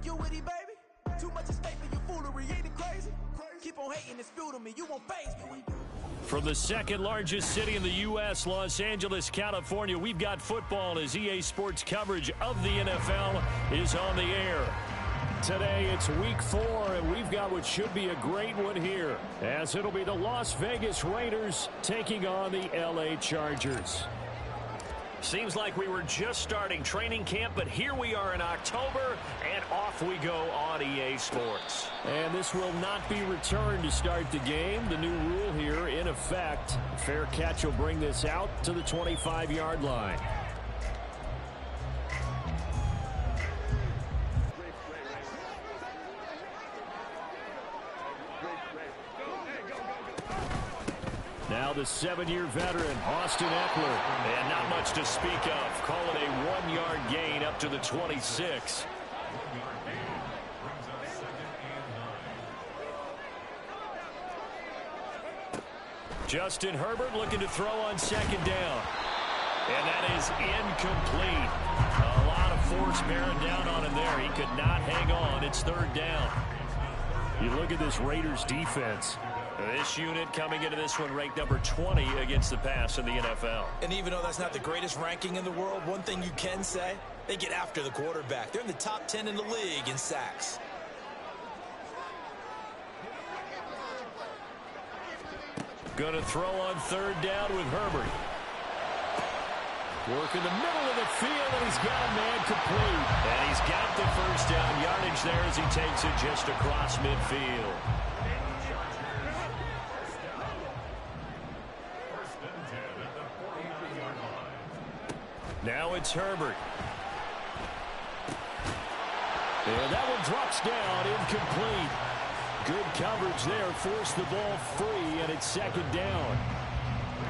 ambiguity, baby. Too much at stake for your foolery, ain't it crazy? Keep on hating, it's fuel to me, you won't faze me. From the second largest city in the U.S., Los Angeles, California, we've got football as EA Sports coverage of the NFL is on the air. Today, it's week 4, and we've got what should be a great one here, as it'll be the Las Vegas Raiders taking on the L.A. Chargers. Seems like we were just starting training camp, but here we are in October, and off we go on EA Sports. And this will not be returned to start the game. The new rule here in effect. Fair catch will bring this out to the 25-yard line. Now the 7-year veteran, Austin Eckler. And not much to speak of. Call it a 1-yard gain up to the 26. Justin Herbert looking to throw on second down. And that is incomplete. A lot of force bearing down on him there. He could not hang on. It's third down. You look at this Raiders defense. This unit coming into this one ranked number 20 against the pass in the NFL. And even though that's not the greatest ranking in the world, one thing you can say, they get after the quarterback. They're in the top 10 in the league in sacks. Going to throw on third down with Herbert. Work in the middle of the field, and he's got a man complete. And he's got the first down yardage there as he takes it just across midfield. Now it's Herbert. And that one drops down, incomplete. Good coverage there, forced the ball free, and it's second down.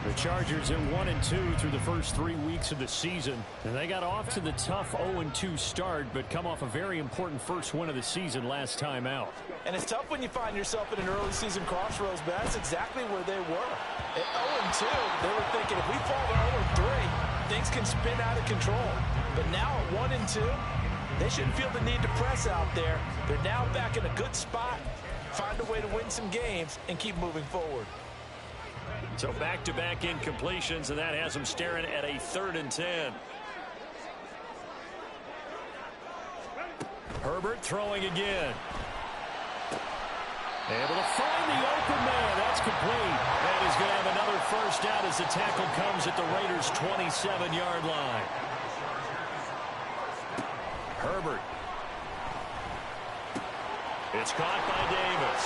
The Chargers at 1-2 through the first 3 weeks of the season. And they got off to the tough 0-2 start, but come off a very important first win of the season last time out. And it's tough when you find yourself in an early season crossroads, but that's exactly where they were. At 0-2, they were thinking if we fall to 0-3, things can spin out of control. But now at 1-2, they shouldn't feel the need to press out there. They're now back in a good spot, find a way to win some games, and keep moving forward. So back-to-back incompletions, and that has them staring at a 3rd and 10. Herbert throwing again. Able to find the open man. That's complete. And he's going to have another first down as the tackle comes at the Raiders' 27-yard line. Herbert. It's caught by Davis.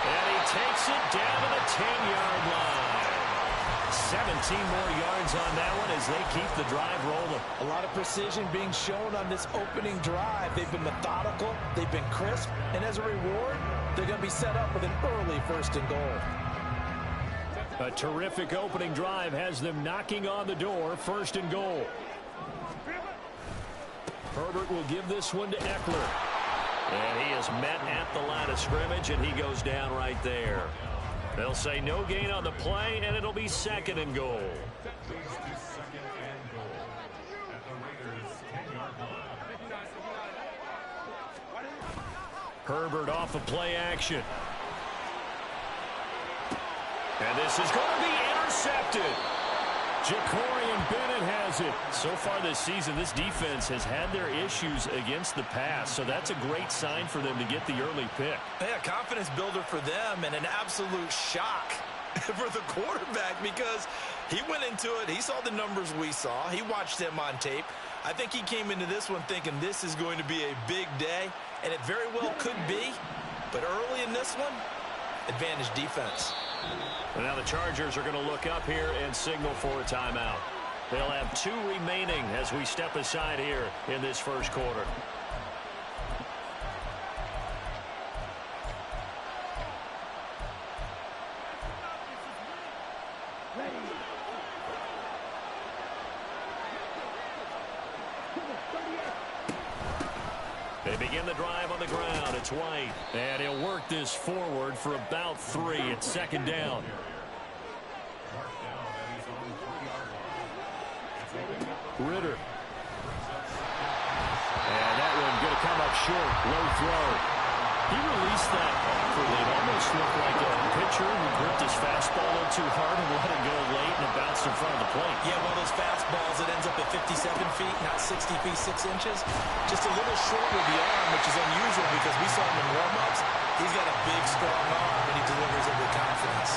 And he takes it down to the 10-yard line. 17 more yards on that one as they keep the drive rolling. A lot of precision being shown on this opening drive. They've been methodical, they've been crisp, and as a reward, they're going to be set up with an early 1st and goal. A terrific opening drive has them knocking on the door, 1st and goal. Herbert will give this one to Eckler. And he is met at the line of scrimmage, and he goes down right there. They'll say no gain on the play, and it'll be 2nd and goal. Herbert off of play action. And this is going to be intercepted. Jacorian Bennett has it. So far this season, this defense has had their issues against the pass, so that's a great sign for them to get the early pick. Yeah, confidence builder for them and an absolute shock for the quarterback because he went into it. He saw the numbers we saw. He watched them on tape. I think he came into this one thinking this is going to be a big day, and it very well could be. But early in this one, advantage defense. And now the Chargers are going to look up here and signal for a timeout. They'll have 2 remaining as we step aside here in this first quarter. They begin the drive on the ground. It's White. And he'll work this forward for about 3. It's 2nd down. Ritter. And that one going to come up short. Low throw. He released that awkwardly. It almost looked like a pitcher who gripped his fastball a little too hard and let it go late, and it bounced in front of the plate. Yeah, one of those fastballs that ends up at 57 feet, not 60 feet, 6 inches. Just a little short with the arm, which is unusual because we saw him in warm-ups. He's got a big, strong arm, and he delivers it with confidence.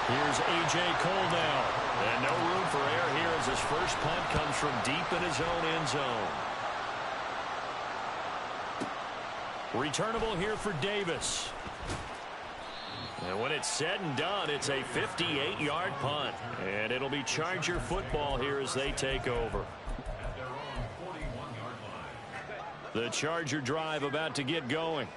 Here's A.J. Cole now. And no room for error here as his first punt comes from deep in his own end zone. Returnable here for Davis. And when it's said and done, it's a 58-yard punt. And it'll be Charger football here as they take over. The Charger drive about to get going.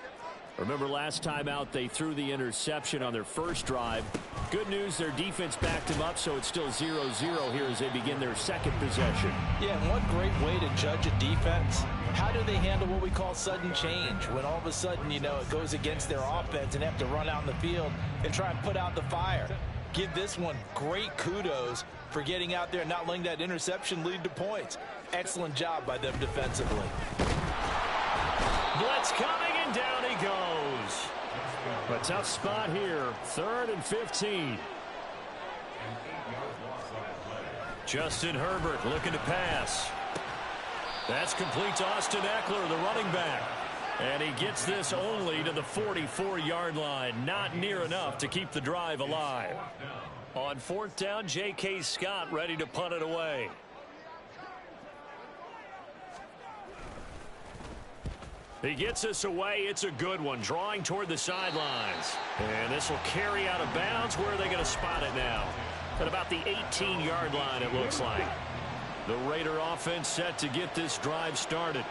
Remember last time out they threw the interception on their first drive. Good news, their defense backed them up, so it's still 0-0 here as they begin their second possession. Yeah, and one great way to judge a defense. How do they handle what we call sudden change? When all of a sudden, you know, it goes against their offense and have to run out in the field and try and put out the fire. Give this one great kudos for getting out there and not letting that interception lead to points. Excellent job by them defensively. Blitz coming, and down he goes. A tough spot here. 3rd and 15. Justin Herbert looking to pass. That's complete to Austin Eckler, the running back. And he gets this only to the 44-yard line. Not near enough to keep the drive alive. On 4th down, J.K. Scott ready to punt it away. He gets us away. It's a good one. Drawing toward the sidelines. And this will carry out of bounds. Where are they going to spot it now? At about the 18-yard line, it looks like. The Raider offense set to get this drive started.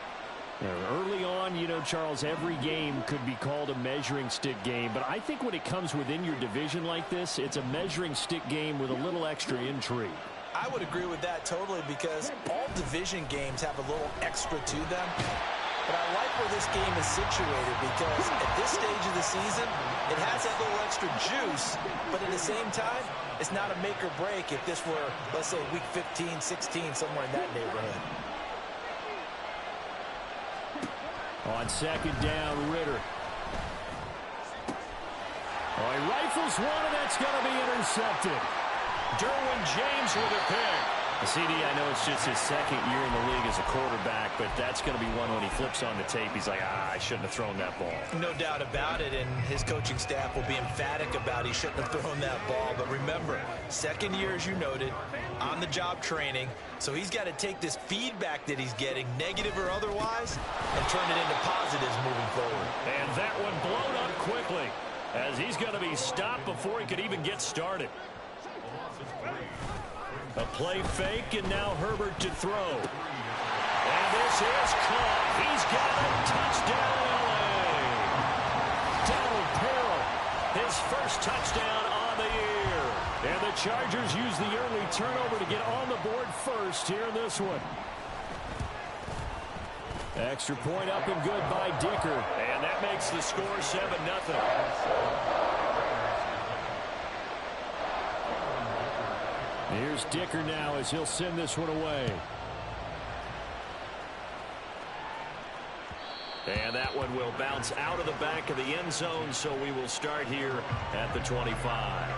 Early on, you know, Charles, every game could be called a measuring stick game. But I think when it comes within your division like this, it's a measuring stick game with a little extra intrigue. I would agree with that totally because all division games have a little extra to them. But I like where this game is situated because at this stage of the season, it has that little extra juice, but at the same time, it's not a make or break if this were, let's say, week 15, 16, somewhere in that neighborhood. On 2nd down, Ritter. Oh, he rifles one, and that's going to be intercepted. Derwin James with a pick. CD, I know it's just his 2nd year in the league as a quarterback, but that's going to be one when he flips on the tape. He's like, I shouldn't have thrown that ball. No doubt about it, and his coaching staff will be emphatic about he shouldn't have thrown that ball. But remember, 2nd year, as you noted, on-the-job training, so he's got to take this feedback that he's getting, negative or otherwise, and turn it into positives moving forward. And that one blown up quickly, as he's going to be stopped before he could even get started. A play fake, and now Herbert to throw. And this is caught. He's got a touchdown, L.A. Donald Perrell, his first touchdown on the year. And the Chargers use the early turnover to get on the board first here in this one. Extra point up and good by Dicker. And that makes the score 7-0. Here's Dicker now as he'll send this one away. And that one will bounce out of the back of the end zone, so we will start here at the 25.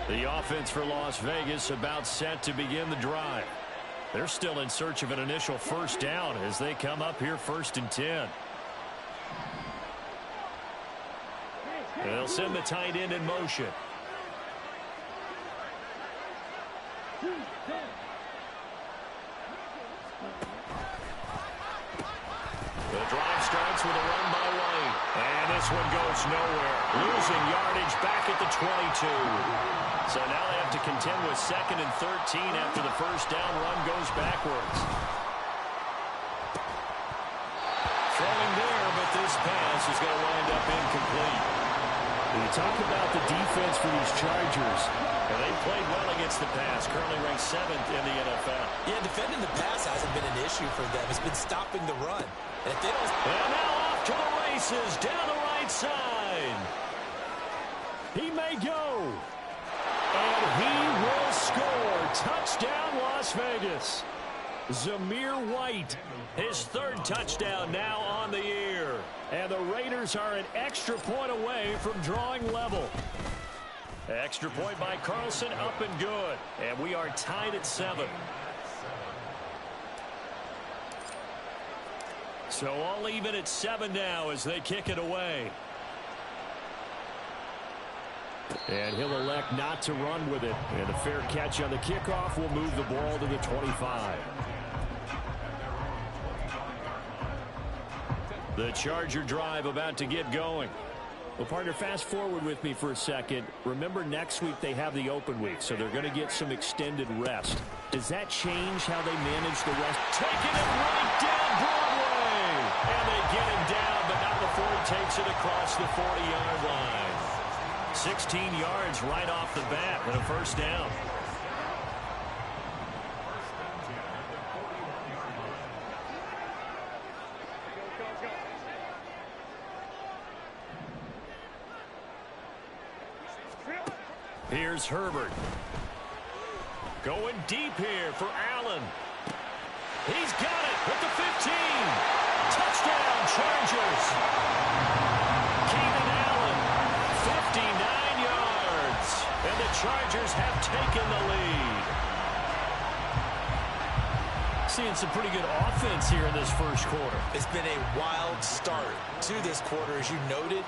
The offense for Las Vegas about set to begin the drive. They're still in search of an initial 1st down as they come up here 1st and 10. They'll send the tight end in motion. The drive starts with a run by White. And this one goes nowhere. Losing yardage back at the 22. So now they have to contend with 2nd and 13 after the 1st down run goes backwards. Throwing there, but this pass is going to wind up incomplete. When you talk about the defense for these Chargers, and they played well against the pass, currently ranked 7th in the NFL. Yeah, defending the pass hasn't been an issue for them. It's been stopping the run. And if they don't... And now off to the races, down the right side. He may go. And he will score. Touchdown, Las Vegas. Zamir White, his third touchdown now on the year. And the Raiders are an extra point away from drawing level. Extra point by Carlson, up and good. And we are tied at 7. So all even at 7 now as they kick it away. And he'll elect not to run with it. And a fair catch on the kickoff will move the ball to the 25. The Charger drive about to get going. Well, partner, fast forward with me for a second. Remember, next week they have the open week, so they're going to get some extended rest. Does that change how they manage the rest? Taking it right down Broadway! And they get him down, but not before he takes it across the 40-yard line. 16 yards right off the bat and a first down. Here's Herbert. Going deep here for Allen. He's got it at the 15. Touchdown, Chargers. Keenan Allen, 59 yards. And the Chargers have taken the lead. Seeing some pretty good offense here in this first quarter. It's been a wild start to this quarter, as you noted.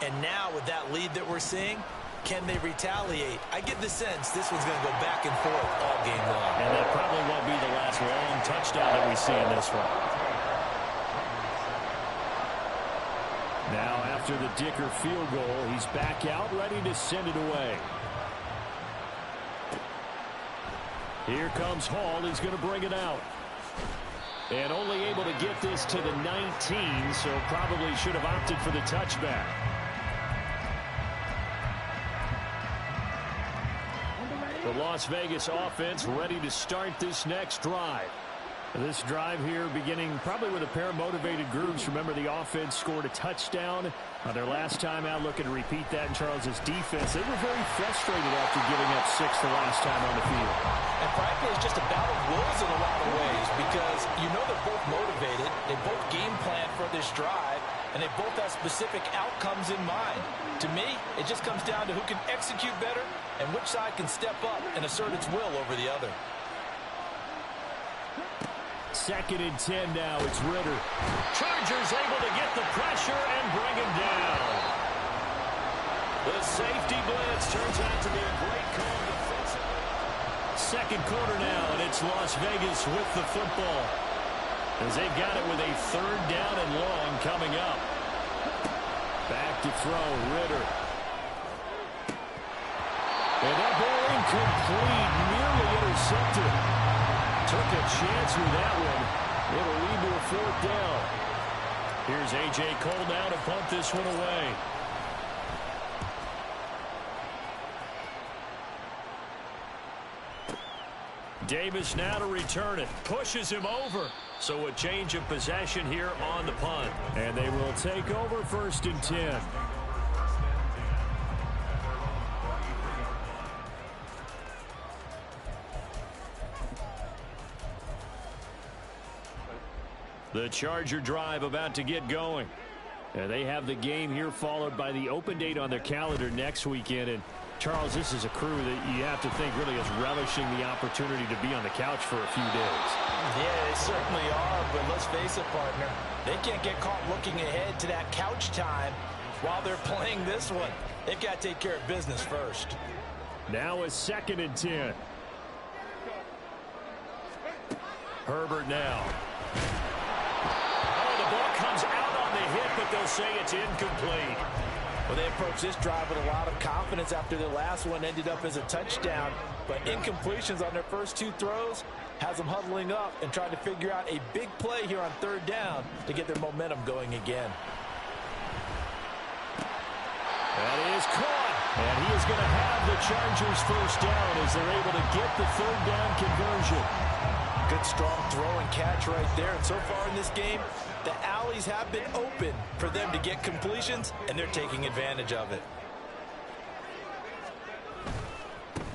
And now with that lead that we're seeing, can they retaliate? I get the sense this one's going to go back and forth all game long. And that probably won't be the last long touchdown that we see in this one. Now after the Dicker field goal, he's back out, ready to send it away. Here comes Hall. He's going to bring it out. And only able to get this to the 19, so probably should have opted for the touchback. The Las Vegas offense ready to start this next drive. This drive here beginning probably with a pair of motivated groups. Remember, the offense scored a touchdown on their last time out. Looking to repeat that in Charles's defense. They were very frustrated after giving up 6 the last time on the field. And frankly, it's just a battle of wills in a lot of ways because you know they're both motivated. They both game plan for this drive, and they both have specific outcomes in mind. To me, it just comes down to who can execute better and which side can step up and assert its will over the other. 2nd and 10 now. It's Ritter. Chargers able to get the pressure and bring him down. The safety blitz turns out to be a great call defensively. 2nd quarter now, and it's Las Vegas with the football. As they got it with a 3rd down and long coming up. Back to throw, Ritter. And that ball incomplete, nearly intercepted. Took a chance with that one. It'll lead to a 4th down. Here's A.J. Cole now to punt this one away. Davis now to return it. Pushes him over. So a change of possession here on the punt. And they will take over 1st and 10. The Charger drive about to get going. And they have the game here followed by the open date on their calendar next weekend. And Charles, this is a crew that you have to think really is relishing the opportunity to be on the couch for a few days. Yeah, they certainly are, but let's face it, partner. They can't get caught looking ahead to that couch time while they're playing this one. They've got to take care of business first. Now a 2nd and 10. Herbert now. Oh, the ball comes out on the hit, but they'll say it's incomplete. Well, they approached this drive with a lot of confidence after the last one ended up as a touchdown. But incompletions on their first 2 throws has them huddling up and trying to figure out a big play here on 3rd down to get their momentum going again. That is caught. And he is going to have the Chargers 1st down as they're able to get the 3rd down conversion. Good strong throw and catch right there. And so far in this game, the alleys have been open for them to get completions, and they're taking advantage of it.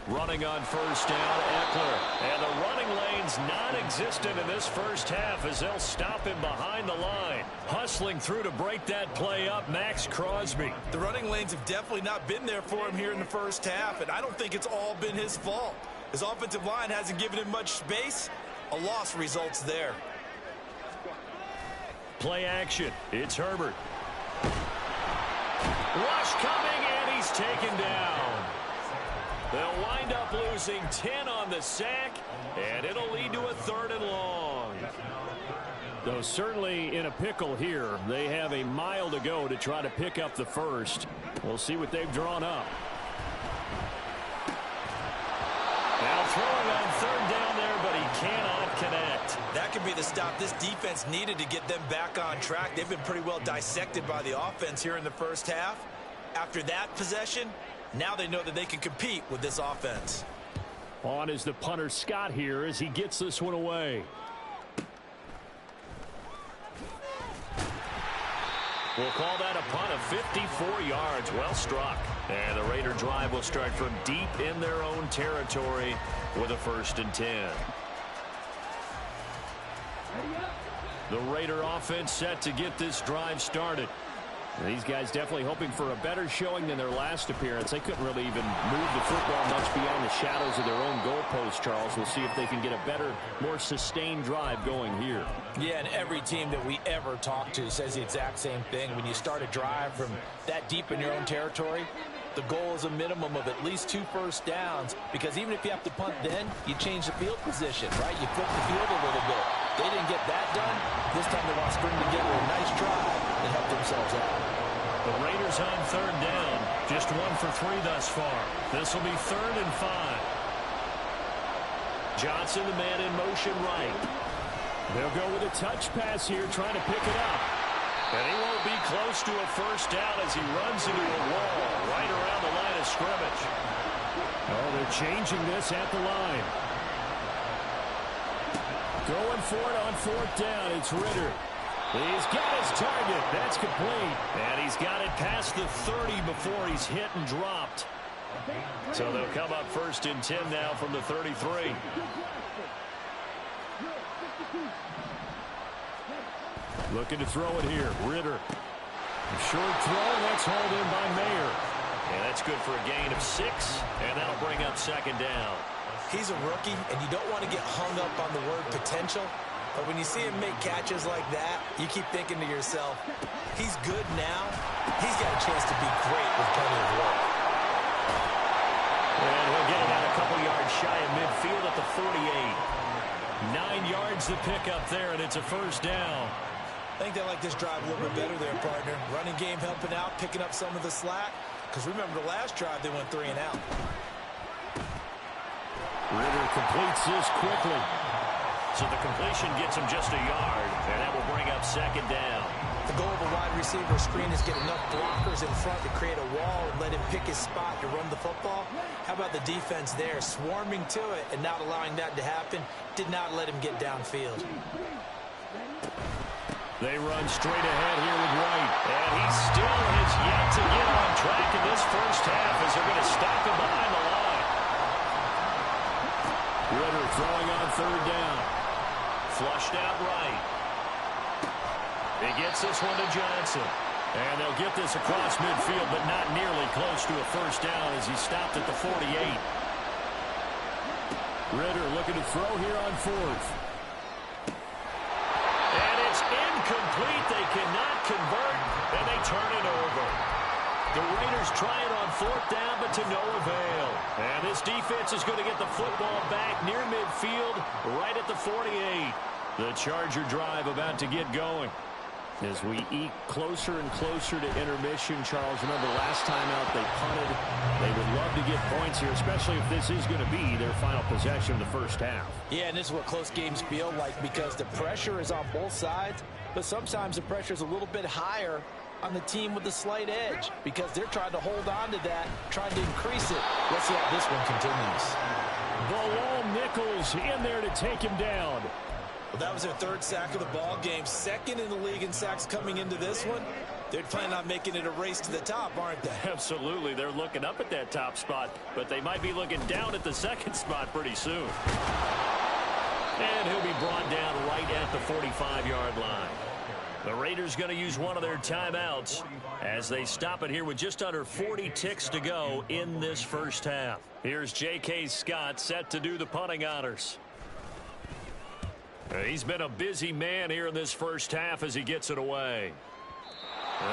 Running on first down, Eckler. And the running lane's non-existent in this first half as they'll stop him behind the line. Hustling through to break that play up, Max Crosby. The running lanes have definitely not been there for him here in the first half, and I don't think it's all been his fault. His offensive line hasn't given him much space. A loss results there. Play action. It's Herbert. Rush coming, and he's taken down. They'll wind up losing 10 on the sack, and it'll lead to a 3rd and long. Though certainly in a pickle here. They have a mile to go to try to pick up the first. We'll see what they've drawn up. Now throwing on 3rd down there, but he cannot connect. That could be the stop this defense needed to get them back on track. They've been pretty well dissected by the offense here in the first half. After that possession, now they know that they can compete with this offense. On is the punter Scott here as he gets this one away. We'll call that a punt of 54 yards. Well struck. And the Raider drive will start from deep in their own territory with a 1st and 10. The Raider offense set to get this drive started. These guys definitely hoping for a better showing than their last appearance. They couldn't really even move the football much beyond the shadows of their own goalpost, Charles. We'll see if they can get a better, more sustained drive going here. Yeah, and every team that we ever talk to says the exact same thing. When you start a drive from that deep in your own territory, the goal is a minimum of at least 2 first downs, because even if you have to punt then, you change the field position, right? You flip the field a little bit. They didn't get that done. This time they want to string together a nice drive and help themselves out. The Raiders on 3rd down. Just 1 for 3 thus far. This will be 3rd and 5. Johnson, the man in motion right. They'll go with a touch pass here, trying to pick it up. And he won't be close to a first down as he runs into a wall right around the line of scrimmage. Oh, they're changing this at the line. Going for it on 4th down. It's Ritter. He's got his target. That's complete. And he's got it past the 30 before he's hit and dropped. So they'll come up 1st and 10 now from the 33. Looking to throw it here. Ritter. A short throw. That's hauled in by Mayer. And that's good for a gain of 6. And that'll bring up 2nd down. He's a rookie, and you don't want to get hung up on the word potential. But when you see him make catches like that, you keep thinking to yourself, he's good now. He's got a chance to be great with plenty of work. And he'll get it out a couple yards shy of midfield at the 48. 9 yards to pick up there, and it's a 1st down. I think they like this drive a little bit better there, partner. Running game helping out, picking up some of the slack. Because remember, the last drive, they went 3 and out. Ritter completes this quickly. So the completion gets him just a yard, and that will bring up 2nd down. The goal of a wide receiver screen is get enough blockers in front to create a wall and let him pick his spot to run the football. How about the defense there, swarming to it and not allowing that to happen? Did not let him get downfield. They run straight ahead here with Wright, and he still has yet to get on track in this first half as they're going to stop him behind the line. Ritter throwing on 3rd down. Flushed out right. He gets this one to Johnson. And they'll get this across midfield, but not nearly close to a first down as he stopped at the 48. Ritter looking to throw here on 4th. And it's incomplete. They cannot convert, and they turn it over. The Raiders try it on 4th down, but to no avail. And this defense is going to get the football back near midfield, right at the 48. The Charger drive about to get going. As we eke closer and closer to intermission, Charles, remember last time out they punted. They would love to get points here, especially if this is going to be their final possession of the first half. Yeah, and this is what close games feel like, because the pressure is on both sides, but sometimes the pressure is a little bit higher on the team with the slight edge, because they're trying to hold on to that, trying to increase it. Let's see how this one continues. Bilal Nichols in there to take him down. Well, that was their 3rd sack of the ball game, 2nd in the league in sacks coming into this one. They're planning on making it a race to the top, aren't they? Absolutely. They're looking up at that top spot, but they might be looking down at the second spot pretty soon. And he'll be brought down right at the 45-yard line. The Raiders going to use one of their timeouts as they stop it here with just under 40 ticks to go in this first half. Here's J.K. Scott set to do the punting honors. He's been a busy man here in this first half as he gets it away.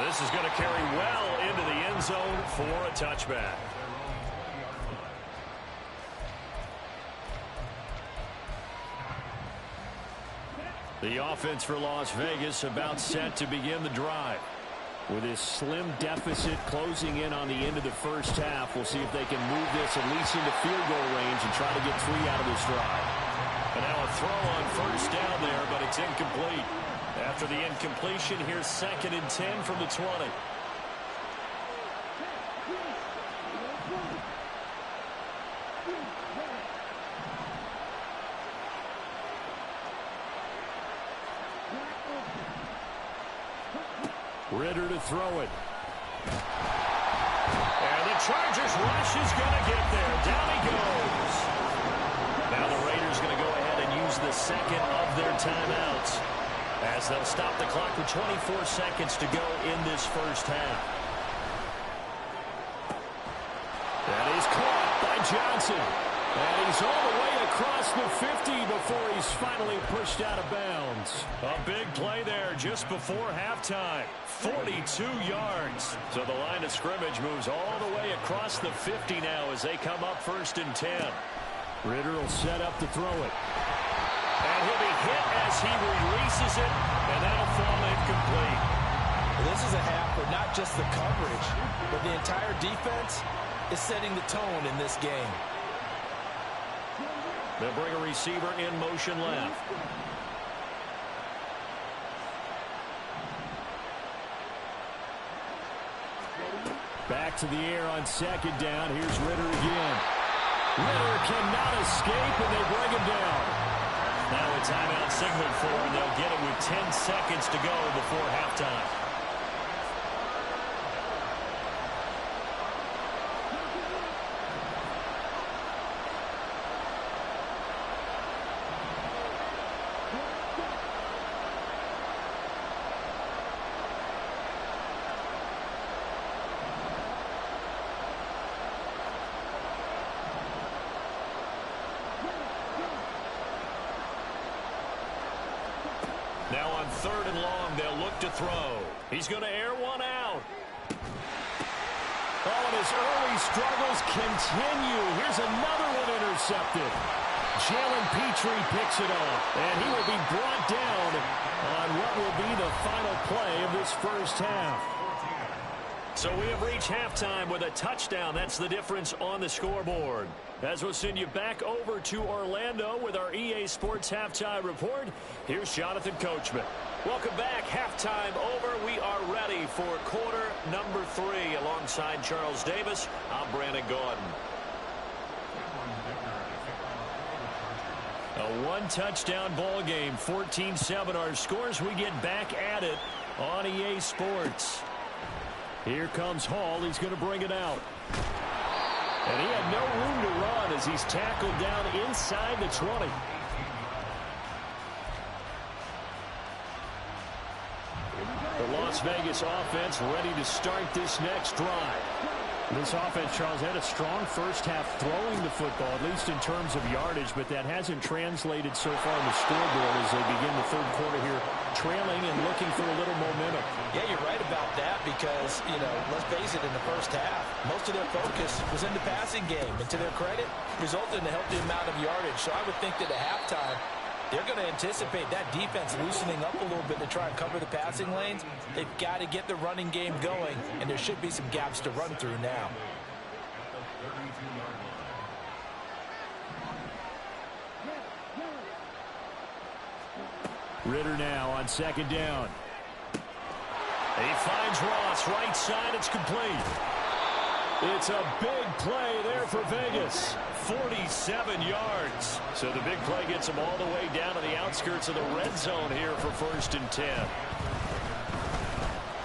This is going to carry well into the end zone for a touchback. The offense for Las Vegas about set to begin the drive. With this slim deficit closing in on the end of the first half, we'll see if they can move this at least into field goal range and try to get 3 out of this drive. And now a throw on first down there, but it's incomplete. After the incompletion, here's 2nd and 10 from the 20. Ritter to throw it. And the Chargers rush is going to get there. Down he goes. Now the Raiders going to go ahead and use the second of their timeouts as they'll stop the clock with 24 seconds to go in this first half. That is caught by Johnson. And he's all the way across the 50 before he's finally pushed out of bounds. A big play there just before halftime. 42 yards. So the line of scrimmage moves all the way across the 50 now as they come up 1st and 10. Ritter will set up to throw it. And he'll be hit as he releases it, and that'll fall incomplete. This is a half where not just the coverage, but the entire defense is setting the tone in this game. They'll bring a receiver in motion left. Back to the air on 2nd down. Here's Ritter again. Ritter cannot escape, and they bring him down. Now a timeout signaled for, and they'll get it with 10 seconds to go before halftime. Now on 3rd and long, they'll look to throw. He's going to air one out. Oh, and his early struggles continue. Here's another one intercepted. Jalen Petrie picks it off, and he will be brought down on what will be the final play of this first half. So we have reached halftime with a touchdown. That's the difference on the scoreboard. As we'll send you back over to Orlando with our EA Sports Halftime Report, here's Jonathan Coachman. Welcome back. Halftime over. We are ready for quarter number 3. Alongside Charles Davis, I'm Brandon Gordon. A one-touchdown ball game, 14-7 our scores. We get back at it on EA Sports. Here comes Hall. He's going to bring it out. And he had no room to run as he's tackled down inside the 20. The Las Vegas offense ready to start this next drive. This offense, Charles, had a strong first half throwing the football, at least in terms of yardage, but that hasn't translated so far on the scoreboard as they begin the third quarter here, trailing and looking for a little momentum. Yeah, you're right about that because, let's face it, in the first half, most of their focus was in the passing game. And to their credit, resulted in a healthy amount of yardage. So I would think that at halftime, they're going to anticipate that defense loosening up a little bit to try and cover the passing lanes. They've got to get the running game going, and there should be some gaps to run through now. Ritter now on 2nd down. He finds Ross right side. It's complete. It's a big play there for Vegas. 47 yards. So the big play gets him all the way down to the outskirts of the red zone here for 1st and 10.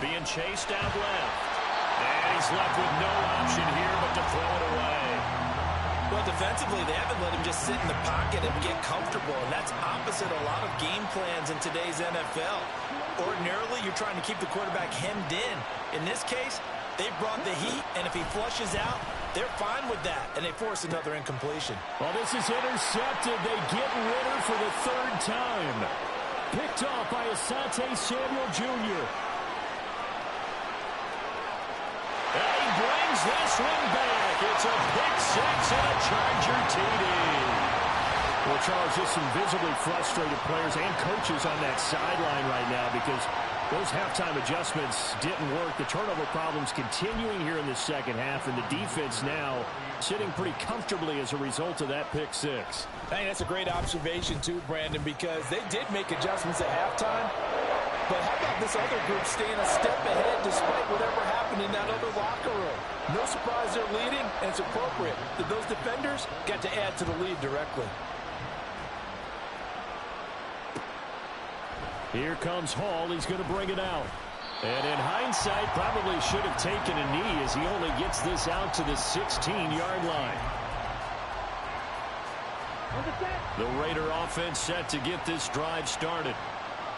being chased out left. And he's left with no option here but to throw it away. Well, defensively, they haven't let him just sit in the pocket and get comfortable, and that's opposite a lot of game plans in today's NFL. Ordinarily, you're trying to keep the quarterback hemmed in. In this case, they brought the heat, and if he flushes out, they're fine with that, and they force another incompletion. Well, this is intercepted. They get Ritter for the third time. Picked off by Asante Samuel Jr. And he brings this one back. It's a pick six and a Charger TD. Well, Charles, just some visibly frustrated players and coaches on that sideline right now because those halftime adjustments didn't work. The turnover problems continuing here in the second half, and the defense now sitting pretty comfortably as a result of that pick six. Hey, that's a great observation too, Brandon, because they did make adjustments at halftime. But how about this other group staying a step ahead despite whatever happened in that other locker room? No surprise they're leading, and it's appropriate that those defenders got to add to the lead directly. Here comes Hall. He's going to bring it out. And in hindsight, probably should have taken a knee as he only gets this out to the 16-yard line. The Raider offense set to get this drive started.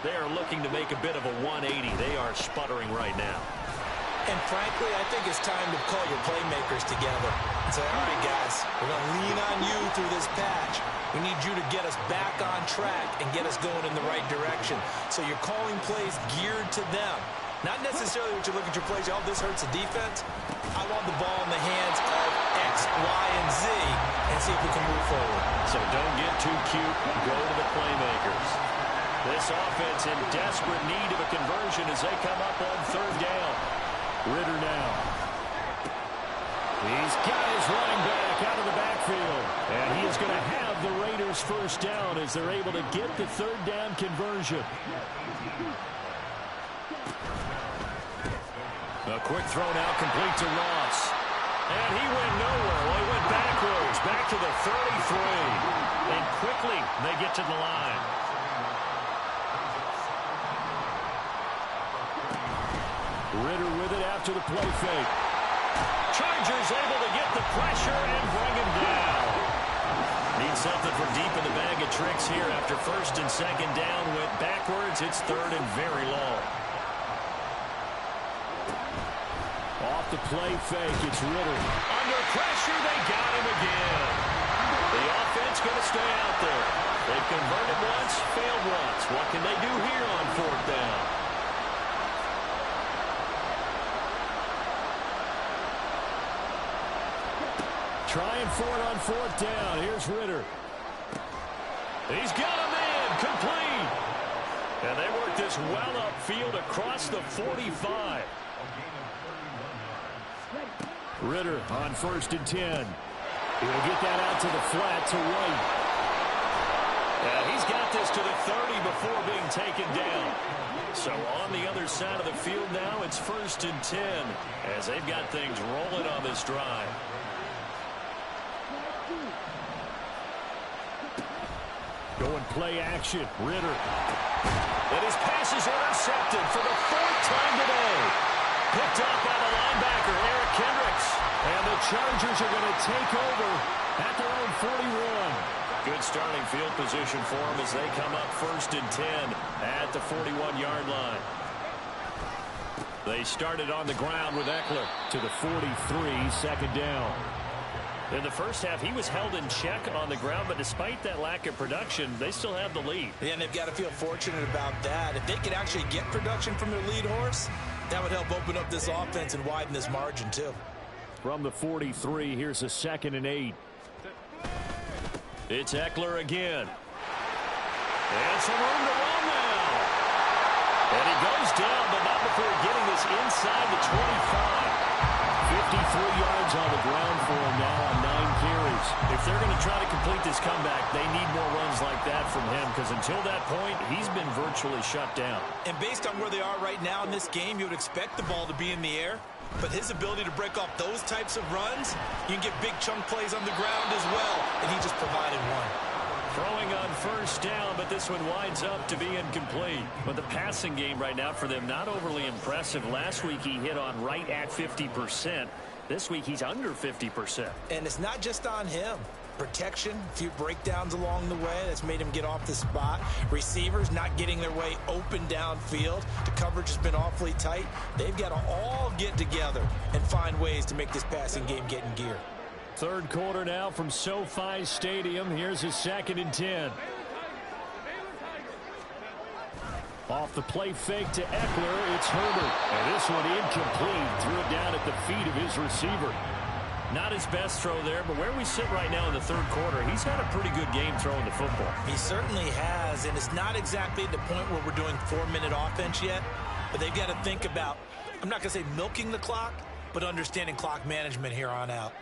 They are looking to make a bit of a 180. They are sputtering right now. And frankly, I think it's time to call your playmakers together and say, all right, guys, we're going to lean on you through this patch. We need you to get us back on track and get us going in the right direction. So you're calling plays geared to them. Not necessarily what you look at your plays, oh, this hurts the defense. I want the ball in the hands of X, Y, and Z and see if we can move forward. So don't get too cute. Go to the playmakers. This offense in desperate need of a conversion as they come up on third down. Ritter now. He's got his running back out of the backfield. And he is going to have the Raiders first down as they're able to get the third down conversion. A quick throw now complete to Ross. And he went nowhere. Well, he went backwards, back to the 33. And quickly they get to the line. Ritter with it after the play fake. Chargers able to get the pressure and bring him down. Need something from deep in the bag of tricks here after first and second down. Went backwards. It's third and very long. Off the play fake. It's Ritter. Under pressure. They got him again. The offense going to stay out there. They've converted once, failed once. What can they do here on fourth down? Trying for it on fourth down. Here's Ritter. He's got a man complete. And they work this well upfield across the 45. Ritter on first and 10. He'll get that out to the flat to White. And he's got this to the 30 before being taken down. So on the other side of the field now, it's first and 10 as they've got things rolling on this drive. Going play action. Ritter. And his pass is intercepted for the fourth time today. Picked up by the linebacker, Eric Kendricks. And the Chargers are going to take over at their own 41. Good starting field position for them as they come up first and 10 at the 41-yard line. They started on the ground with Eckler to the 43, second down. In the first half, he was held in check on the ground, but despite that lack of production, they still have the lead. Yeah, and they've got to feel fortunate about that. If they could actually get production from their lead horse, that would help open up this offense and widen this margin, too. From the 43, here's a 2nd and 8. It's Eckler again. And some room to run now. And he goes down, but not before getting this inside the 25. 53 yards on the ground for him now on 9 carries. If they're going to try to complete this comeback, they need more runs like that from him because until that point, he's been virtually shut down. And based on where they are right now in this game, you would expect the ball to be in the air. But his ability to break off those types of runs, you can get big chunk plays on the ground as well, and he just provided one. Throwing on first down, but this one winds up to be incomplete. But the passing game right now for them, not overly impressive. Last week he hit on right at 50%. This week he's under 50%. And it's not just on him. Protection, a few breakdowns along the way that's made him get off the spot. Receivers not getting their way open downfield. The coverage has been awfully tight. They've got to all get together and find ways to make this passing game get in gear. Third quarter now from SoFi Stadium. Here's a 2nd and 10. Off the play fake to Eckler, it's Herbert. And this one incomplete. Threw it down at the feet of his receiver. Not his best throw there, but where we sit right now in the third quarter, he's had a pretty good game throwing the football. He certainly has, and it's not exactly the point where we're doing 4-minute offense yet, but they've got to think about, I'm not going to say milking the clock, but understanding clock management here on out.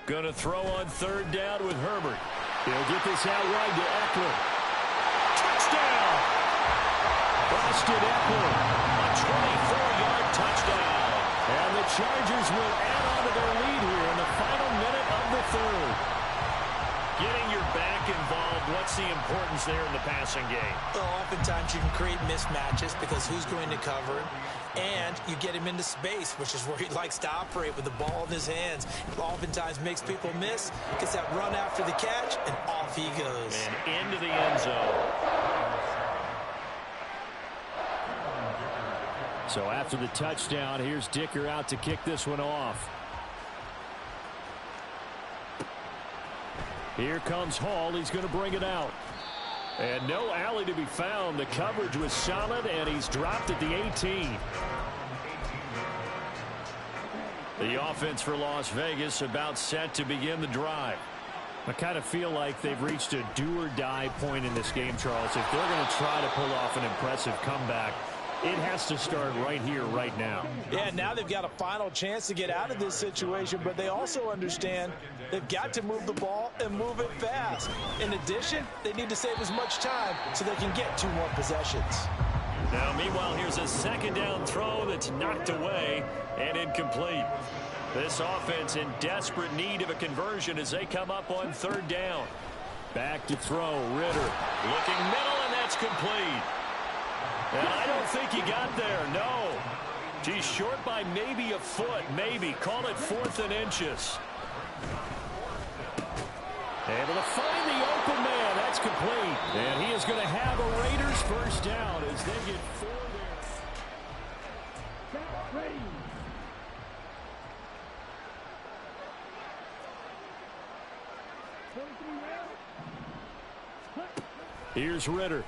Going to throw on third down with Herbert. He'll get this out wide to Eckler. Touchdown! Austin Eckler, a 24-yard touchdown. And the Chargers will add on to their lead here in the final minute of the third. Getting your back involved, what's the importance there in the passing game? Well, oftentimes you can create mismatches because who's going to cover him, and you get him into space, which is where he likes to operate with the ball in his hands. Oftentimes makes people miss, gets that run after the catch, and off he goes. And into the end zone. So after the touchdown, here's Dicker out to kick this one off. Here comes Hall. He's going to bring it out. And no alley to be found. The coverage was solid, and he's dropped at the 18. The offense for Las Vegas about set to begin the drive. I kind of feel like they've reached a do-or-die point in this game, Charles. If they're going to try to pull off an impressive comeback, it has to start right here, right now. Yeah, now they've got a final chance to get out of this situation, but they also understand they've got to move the ball and move it fast. In addition, they need to save as much time so they can get 2 more possessions. Now, meanwhile, here's a 2nd down throw that's knocked away and incomplete. This offense in desperate need of a conversion as they come up on 3rd down. Back to throw, Ritter. Looking middle, and that's complete. And I don't think he got there, no. He's short by maybe a foot, maybe. Call it 4th and inches. Able to find the open man. That's complete. And he is going to have a Raiders first down as they get 4 there. Here's Ritter.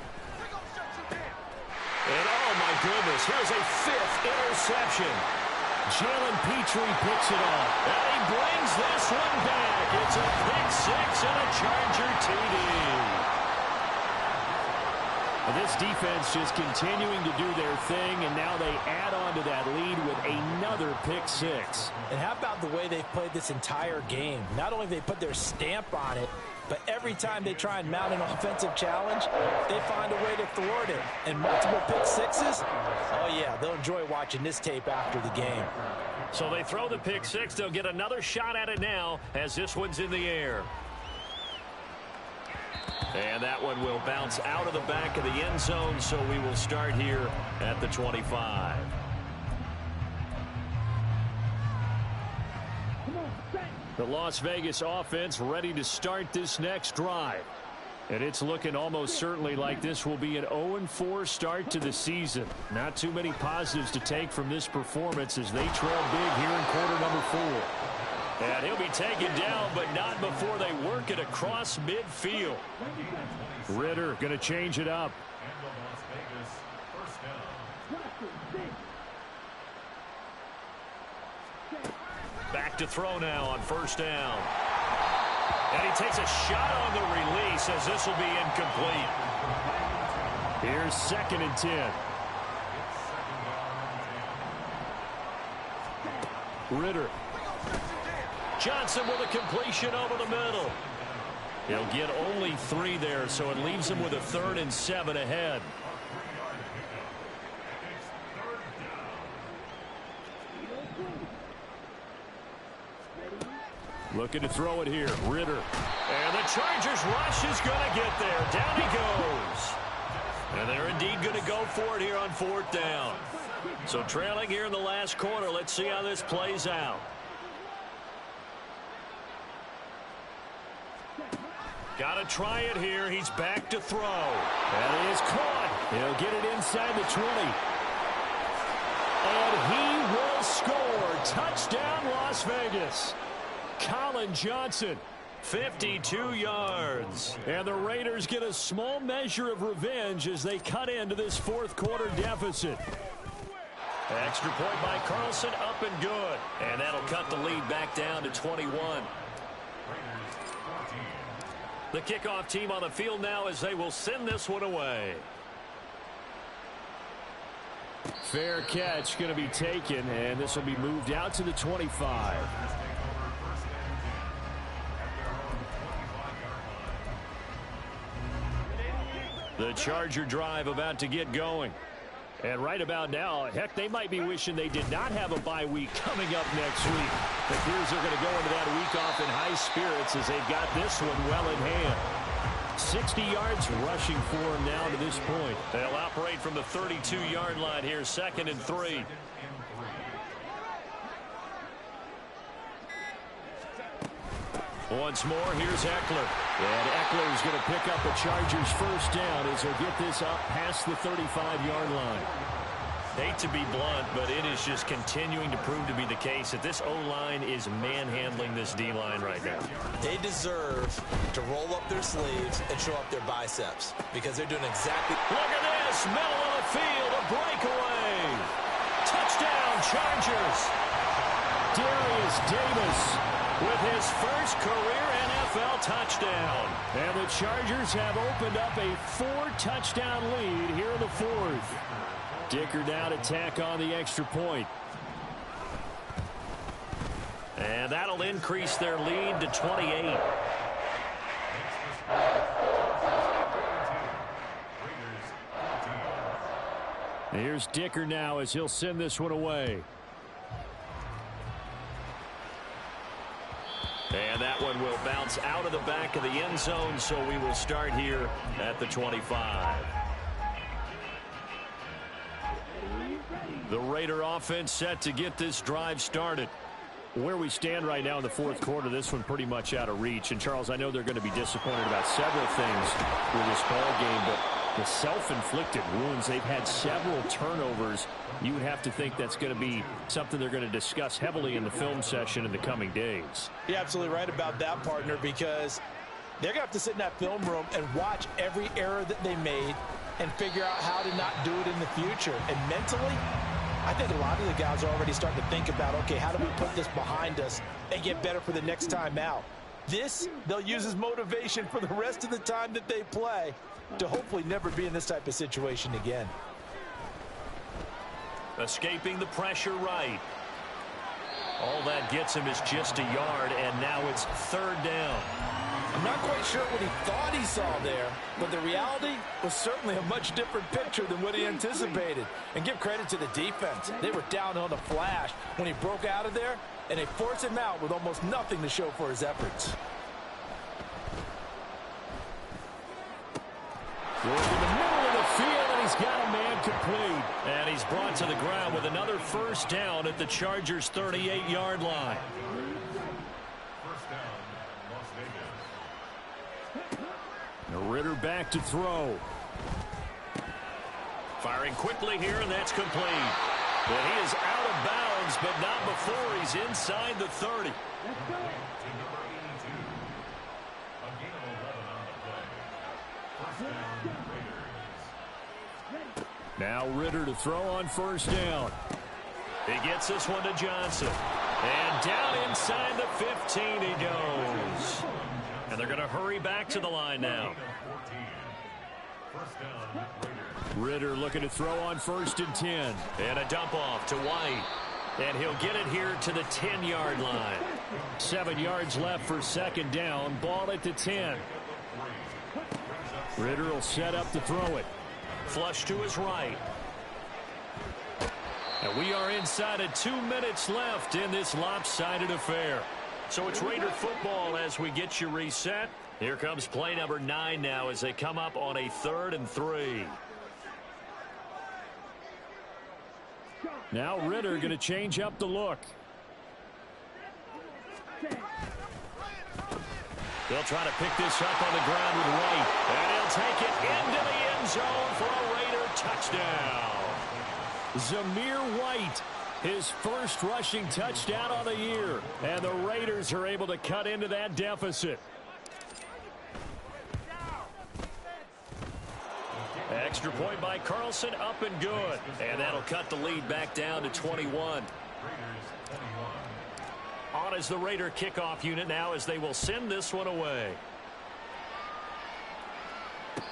And oh my goodness, here's a 5th interception. Jalen Petrie picks it off. And he brings this one back. It's a pick 6 and a Charger TD. And this defense just continuing to do their thing, and now they add on to that lead with another pick 6. And how about the way they've played this entire game? Not only have they put their stamp on it, but every time they try and mount an offensive challenge, they find a way to thwart it. And multiple pick 6s, oh yeah, they'll enjoy watching this tape after the game. So they throw the pick 6. They'll get another shot at it now as this one's in the air. And that one will bounce out of the back of the end zone, so we will start here at the 25. The Las Vegas offense ready to start this next drive. And it's looking almost certainly like this will be an 0-4 start to the season. Not too many positives to take from this performance as they trail big here in quarter number 4. And he'll be taken down, but not before they work it across midfield. Ritter going to change it up. Back to throw now on first down. And he takes a shot on the release as this will be incomplete. Here's 2nd and 10. Ritter. Johnson with a completion over the middle. He'll get only 3 there, so it leaves him with a 3rd and 7 ahead. Looking to throw it here. Ritter. And the Chargers rush is going to get there. Down he goes. And they're indeed going to go for it here on 4th down. So trailing here in the last quarter. Let's see how this plays out. Got to try it here. He's back to throw. And he is caught. He'll get it inside the 20. And he will score. Touchdown, Las Vegas. Colin Johnson, 52 yards. And the Raiders get a small measure of revenge as they cut into this 4th quarter deficit. Extra point by Carlson, up and good. And that'll cut the lead back down to 21. The kickoff team on the field now as they will send this one away. Fair catch going to be taken, and this will be moved out to the 25. The Charger drive about to get going. And right about now, heck, they might be wishing they did not have a bye week coming up next week. The Bears are going to go into that week off in high spirits as they've got this one well in hand. 60 yards rushing for them now to this point. They'll operate from the 32-yard line here, 2nd and 3. Once more, here's Eckler. And Eckler is going to pick up the Chargers' first down as he'll get this up past the 35-yard line. Hate to be blunt, but it is just continuing to prove to be the case that this O-line is manhandling this D-line right now. They deserve to roll up their sleeves and show up their biceps because they're doing exactly. Look at this, middle of the field, a breakaway. Touchdown, Chargers. Darius Davis with his first career NFL touchdown. And the Chargers have opened up a 4-touchdown lead here in the 4th. Dicker now to tack on the extra point. And that'll increase their lead to 28. Here's Dicker now as he'll send this one away. And that one will bounce out of the back of the end zone, so we will start here at the 25. The Raider offense set to get this drive started. Where we stand right now in the 4th quarter, this one pretty much out of reach. And, Charles, I know they're going to be disappointed about several things with this ball game, but the self-inflicted wounds, they've had several turnovers. You would have to think that's going to be something they're going to discuss heavily in the film session in the coming days. You're absolutely right about that, partner, because they're going to have to sit in that film room and watch every error that they made and figure out how to not do it in the future. And mentally, I think a lot of the guys are already starting to think about, okay, how do we put this behind us and get better for the next time out? This, they'll use as motivation for the rest of the time that they play to hopefully never be in this type of situation again. Escaping the pressure right. All that gets him is just a yard, and now it's 3rd down. I'm not quite sure what he thought he saw there, but the reality was certainly a much different picture than what he anticipated. And give credit to the defense. They were down on the flash when he broke out of there, and they forced him out with almost nothing to show for his efforts. Going to the middle of the field, and he's got a man complete. And he's brought to the ground with another first down at the Chargers' 38-yard line. Ritter back to throw. Firing quickly here, and that's complete. But he is out of bounds, but not before he's inside the 30. Now Ritter to throw on first down. He gets this one to Johnson. And down inside the 15 he goes. And they're going to hurry back to the line now. Ritter looking to throw on 1st and 10. And a dump off to White. And he'll get it here to the 10-yard line. 7 yards left for 2nd down. Ball at the 10. Ritter will set up to throw it. Flush to his right. And we are inside of 2 minutes left in this lopsided affair. So it's Raider football as we get you reset. Here comes play number 9 now as they come up on a 3rd and 3. Now Ritter going to change up the look. They'll try to pick this up on the ground with White. And he'll take it into the end zone for a Raider touchdown. Zamir White, his first rushing touchdown on the year. And the Raiders are able to cut into that deficit. Extra point by Carlson, up and good. And that'll cut the lead back down to 21. On is the Raider kickoff unit now as they will send this one away.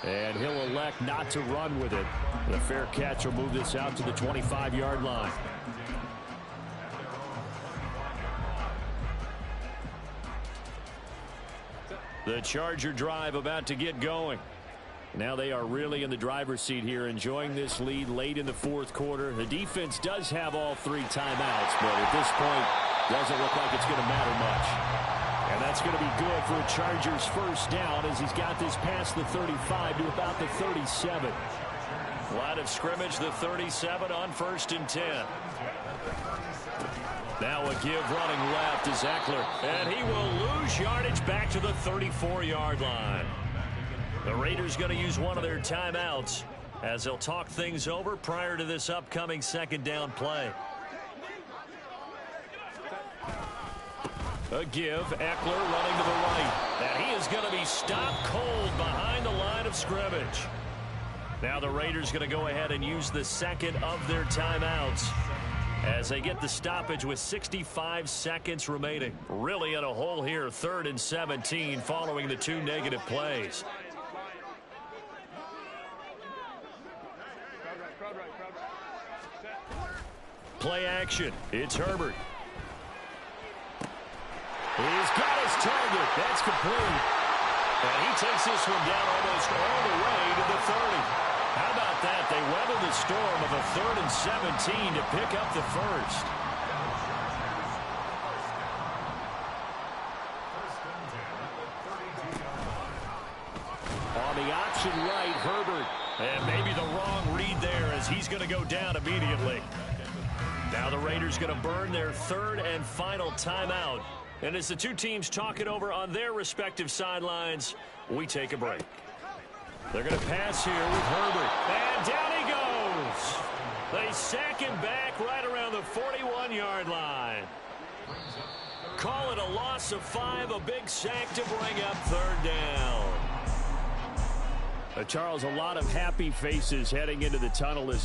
And he'll elect not to run with it. The fair catch will move this out to the 25-yard line. The Charger drive about to get going. Now they are really in the driver's seat here, enjoying this lead late in the 4th quarter. The defense does have all 3 timeouts, but at this point, doesn't look like it's going to matter much. And that's going to be good for a Chargers first down as he's got this past the 35 to about the 37. Line of scrimmage, the 37 on 1st and 10. Now a give running left is Eckler, and he will lose yardage back to the 34-yard line. The Raiders going to use one of their timeouts as they'll talk things over prior to this upcoming 2nd down play. A give, Eckler running to the right. And he is going to be stopped cold behind the line of scrimmage. Now the Raiders going to go ahead and use the 2nd of their timeouts as they get the stoppage with 65 seconds remaining. Really in a hole here, 3rd and 17 following the 2 negative plays. Play action. It's Herbert. He's got his target. That's complete. And he takes this one down almost all the way to the 30. How about that? They weather the storm of a 3rd and 17 to pick up the first. On the option right, Herbert. And maybe the wrong read there as he's going to go down immediately. Now the Raiders going to burn their 3rd and final timeout. And as the 2 teams talk it over on their respective sidelines, we take a break. They're going to pass here with Herbert. And down he goes. They sack him back right around the 41-yard line. Call it a loss of 5, a big sack to bring up 3rd down. Charles, a lot of happy faces heading into the tunnel as